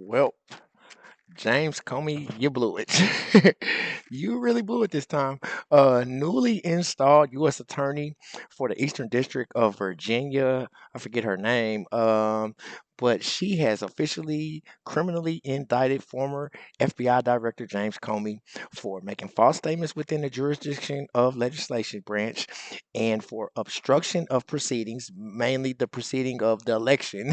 Well, James Comey, you blew it. You really blew it this time. Newly installed U.S. Attorney for the Eastern District of Virginia. I forget her name. But she has officially criminally indicted former FBI Director James Comey for making false statements within the jurisdiction of legislation branch and for obstruction of proceedings, mainly the proceeding of the election.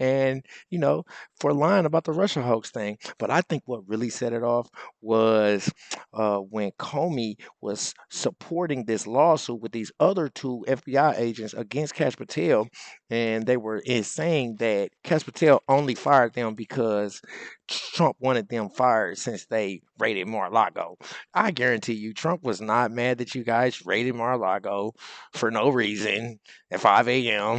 And, you know, for lying about the Russia hoax thing. But I think what really set it off was when Comey was supporting this lawsuit with these other two FBI agents against Cash Patel, and they were saying that Cash Patel only fired them because Trump wanted them fired since they raided Mar-a-Lago. I guarantee you, Trump was not mad that you guys raided Mar-a-Lago for no reason at 5 a.m.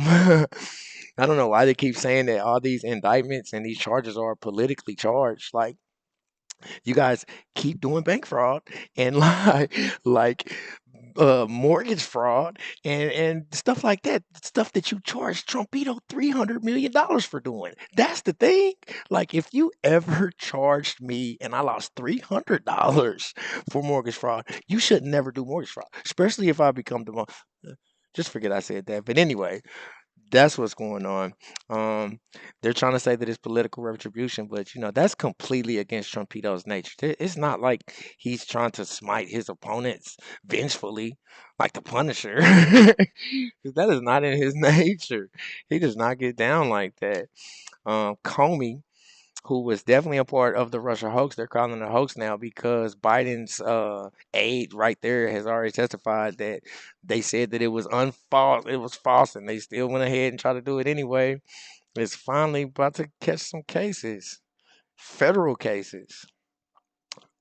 I don't know why they keep saying that all these indictments and these charges are politically charged. Like, you guys keep doing bank fraud and like mortgage fraud and stuff like that. Stuff that you charged Trumpito $300 million for doing. That's the thing. Like, if you ever charged me and I lost $300 for mortgage fraud, you should never do mortgage fraud, especially if I become the one. Just forget I said that. But anyway, that's what's going on. They're trying to say that it's political retribution, but that's completely against Trumpito's nature. It's not like he's trying to smite his opponents vengefully, like the Punisher. 'Cause that is not in his nature. He does not get down like that. Comey, who was definitely a part of the Russia hoax. They're calling it a hoax now because Biden's aide right there has already testified that they said that it was unfalse, it was false, and they still went ahead and tried to do it anyway. It's finally about to catch some cases, federal cases.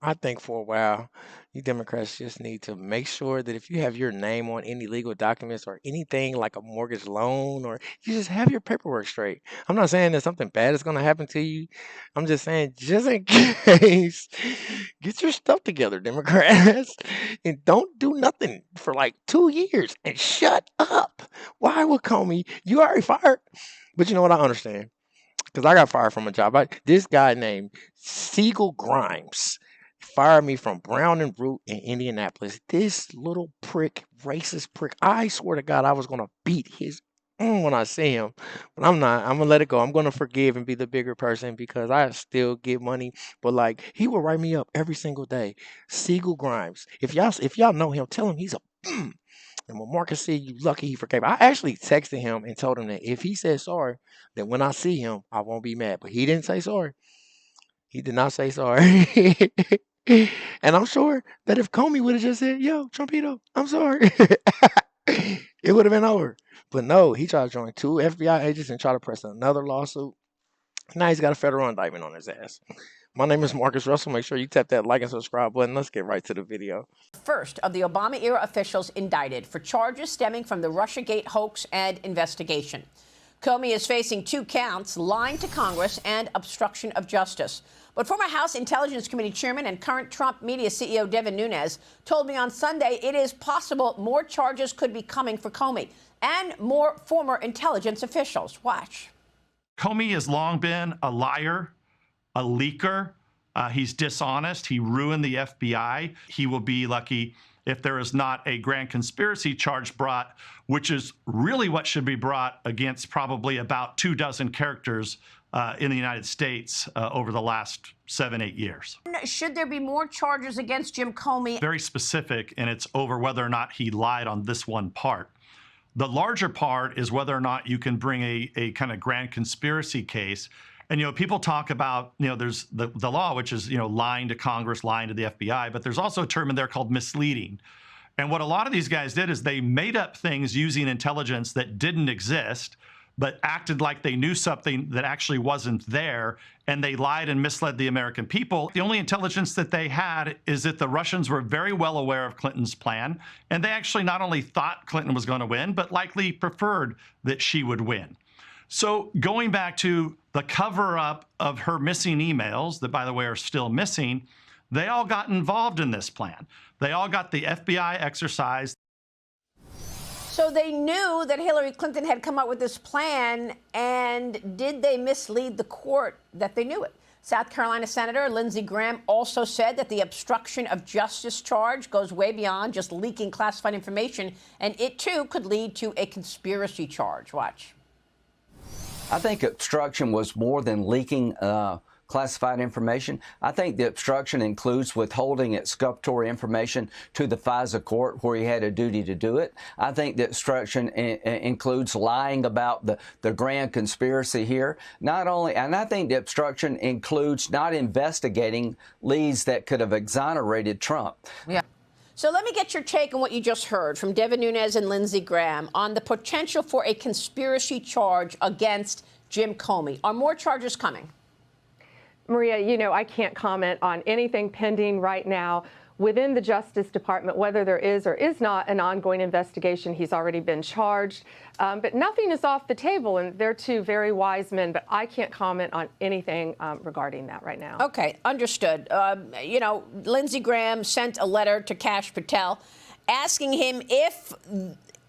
I think for a while, you Democrats just need to make sure that if you have your name on any legal documents or anything like a mortgage loan, or you just have your paperwork straight. I'm not saying that something bad is going to happen to you. I'm just saying, just in case, get your stuff together, Democrats, and don't do nothing for like 2 years and shut up. Why would Comey? You already fired. But you know what? I understand because I got fired from a job. This guy named Siegel Grimes fired me from Brown and Root in Indianapolis. This little prick, racist prick. I swear to God, I was gonna beat his when I see him, but I'm not. I'm gonna let it go. I'm gonna forgive and be the bigger person because I still get money. But like, he will write me up every single day. Siegel Grimes. If y'all know him, tell him he's a. And when Marcus said, "You lucky he forgave," I actually texted him and told him that if he said sorry, then when I see him, I won't be mad. But he didn't say sorry. He did not say sorry. And I'm sure that if Comey would have just said, "Yo, Trumpito, I'm sorry," it would have been over. But no, he tried to join two FBI agents and try to press another lawsuit. Now he's got a federal indictment on his ass. My name is Marcus Russell. Make sure you tap that like and subscribe button. Let's get right to the video. First of the Obama-era officials indicted for charges stemming from the Russiagate hoax and investigation. Comey is facing 2 counts, lying to Congress and obstruction of justice. But former House Intelligence Committee Chairman and current Trump Media CEO Devin Nunes told me on Sunday it is possible more charges could be coming for Comey and more former intelligence officials. Watch. Comey has long been a liar, a leaker. He's dishonest. He ruined the FBI. He will be lucky if there is not a grand conspiracy charge brought, which is really what should be brought against probably about 24 characters in the United States over the last 7-8 years. Should there be more charges against Jim Comey? Very specific, and it's over whether or not he lied on this one part. The larger part is whether or not you can bring a kind of grand conspiracy case. And, people talk about, there's the law, which is, lying to Congress, lying to the FBI, but there's also a term in there called misleading. And what a lot of these guys did is they made up things using intelligence that didn't exist, but acted like they knew something that actually wasn't there, and they lied and misled the American people. The only intelligence that they had is that the Russians were very well aware of Clinton's plan, and they actually not only thought Clinton was going to win, but likely preferred that she would win. So going back to the cover-up of her missing emails, that, by the way, are still missing, they all got involved in this plan. They all got the FBI exercise. So they knew that Hillary Clinton had come up with this plan, and did they mislead the court that they knew it? South Carolina Senator Lindsey Graham also said that the obstruction of justice charge goes way beyond just leaking classified information, and it too could lead to a conspiracy charge. Watch. I think obstruction was more than leaking classified information. I think the obstruction includes withholding exculpatory information to the FISA court where he had a duty to do it. I think the obstruction includes lying about the grand conspiracy here. Not only, and I think the obstruction includes not investigating leads that could have exonerated Trump. Yeah. So let me get your take on what you just heard from Devin Nunes and Lindsey Graham on the potential for a conspiracy charge against Jim Comey. Are more charges coming? Maria, you know, I can't comment on anything pending right now within the Justice Department, whether there is or is not an ongoing investigation. He's already been charged, but nothing is off the table, and they're two very wise men, but I can't comment on anything regarding that right now. Okay, understood. You know, Lindsey Graham sent a letter to Kash Patel asking him if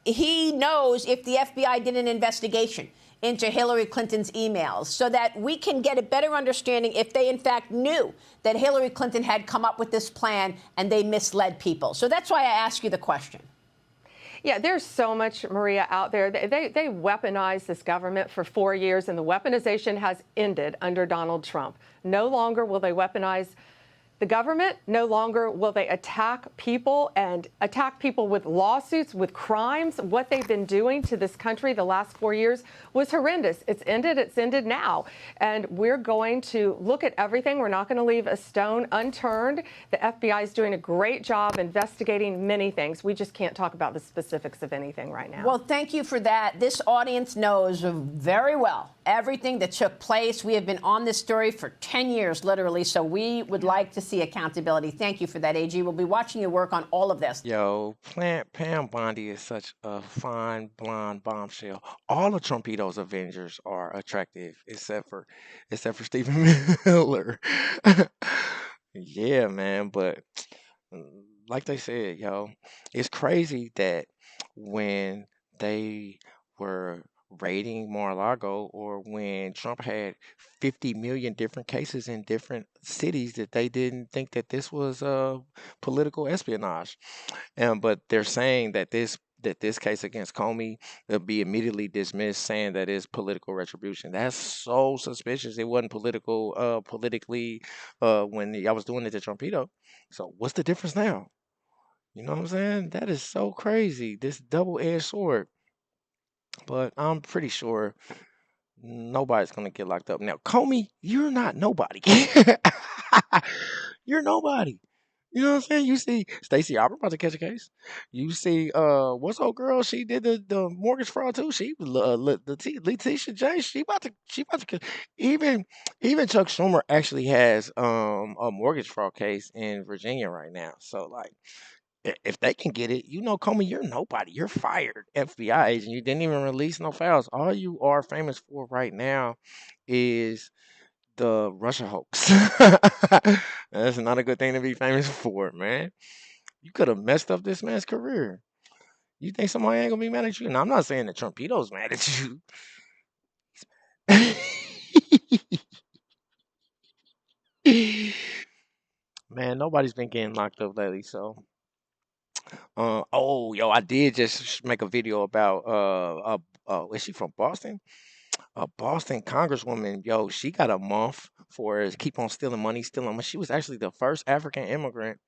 he knows if the FBI did an investigation into Hillary Clinton's emails so that we can get a better understanding if they, in fact, knew that Hillary Clinton had come up with this plan and they misled people. So that's why I ask you the question. Yeah, there's so much, Maria, out there. They weaponized this government for 4 years, and the weaponization has ended under Donald Trump. No longer will they weaponize the government. No longer will they attack people with lawsuits, with crimes. What they've been doing to this country the last 4 years was horrendous. It's ended now. And we're going to look at everything. We're not going to leave a stone unturned. The FBI is doing a great job investigating many things. We just can't talk about the specifics of anything right now. Well, thank you for that. This audience knows very well everything that took place. We have been on this story for 10 years, literally, so we would like to see accountability. Thank you for that, AG. We'll be watching your work on all of this. Yo, Pam Bondi is such a fine blonde bombshell. All the Trumpitos Avengers are attractive, except for Stephen Miller. Yeah, man, but like they said, yo, it's crazy that when they were raiding Mar-a-Lago, or when Trump had 50 million different cases in different cities, that they didn't think that this was political espionage. But they're saying that this case against Comey will be immediately dismissed, saying that it's political retribution. That's so suspicious. It wasn't politically when I was doing it to Trumpito. So what's the difference now? You know what I'm saying? That is so crazy. This double-edged sword. But I'm pretty sure nobody's gonna get locked up. Now, Comey, you're not nobody. You're nobody. You know what I'm saying? You see Stacey Abrams about to catch a case. You see, what's old girl? She did the mortgage fraud too. She Letitia James. She about to even Chuck Schumer actually has a mortgage fraud case in Virginia right now. So like, if they can get it, you know, Comey, you're nobody. You're fired, FBI agent. You didn't even release no files. All you are famous for right now is the Russia hoax. That's not a good thing to be famous for, man. You could have messed up this man's career. You think somebody ain't gonna be mad at you? And I'm not saying that Trumpito's mad at you. Man, nobody's been getting locked up lately, so. I did just make a video about is she from Boston? A Boston congresswoman, yo, she got a month for keep on stealing money. She was actually the first African immigrant.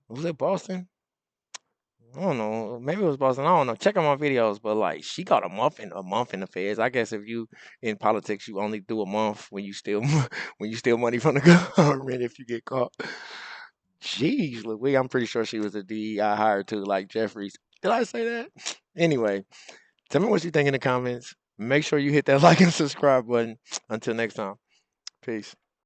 Was it Boston? I don't know. Maybe it was Boston. I don't know. Check out my videos, but like she got a month in the feds. I guess if you in politics, you only do a month when you steal money from the government if you get caught. Jeez, Louis, I'm pretty sure she was a DEI hire too, like Jeffries. Did I say that? Anyway, tell me what you think in the comments. Make sure you hit that like and subscribe button. Until next time, peace.